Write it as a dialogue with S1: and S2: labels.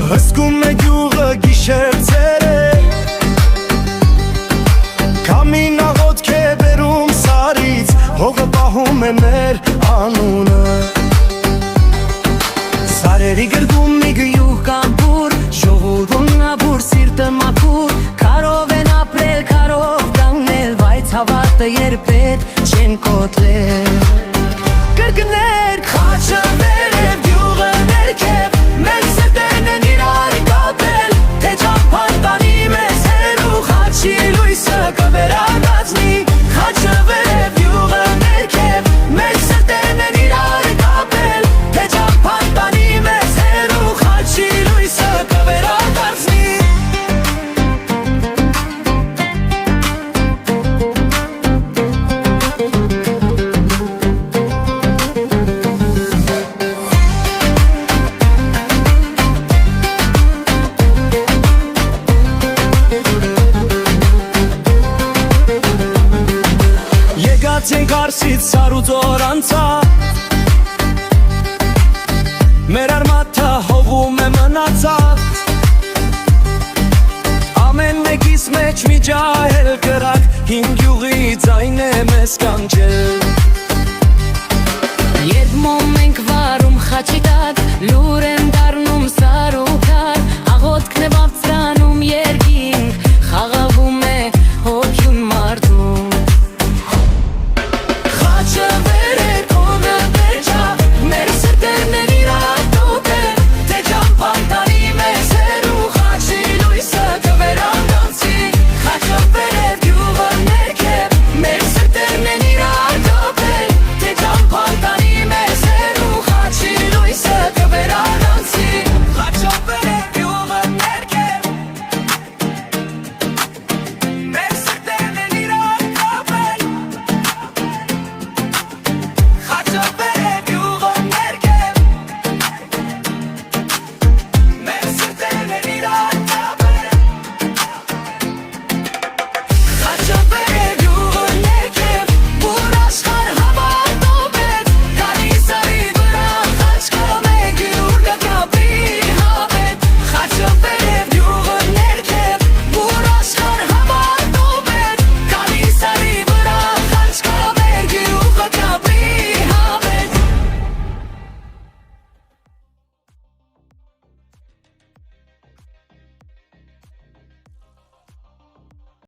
S1: Հսկում է գյուղը գիշեր ցերեկ, Քամին աղոթք է բերում սարից, Հողը պահում է մեր անունը։
S2: Սարերի գրկում մի գյուղ կամպուր, Ժողովուրդն աբուր, սիրտը մաքուր, Քարով են ապրել, քարով կանգնել, Բայց հավատը երբեք չեն կոտրել։ Կրկներ
S1: Խաչը վերև, գյուղը ներքև, Մեր սրտերն են իրար կապել, Թե ճամփան տանի մեզ հեռու, Խաչի լույսը կվերադառնի։ Խաչը վերև, գյուղը ներքև, Մեր սրտերն են իրար կապել, Թե ճամփան տանի մեզ հեռու, Խաչի լույսը կվերադառնի։ Եկացենք Արսից սարուց օր անցա, Մեր արմատը հողում է մնացած, Ամեն մեկիս մեջ մի ջահել կրակ, Հին գյուղի ձայն է մեզ կանչել։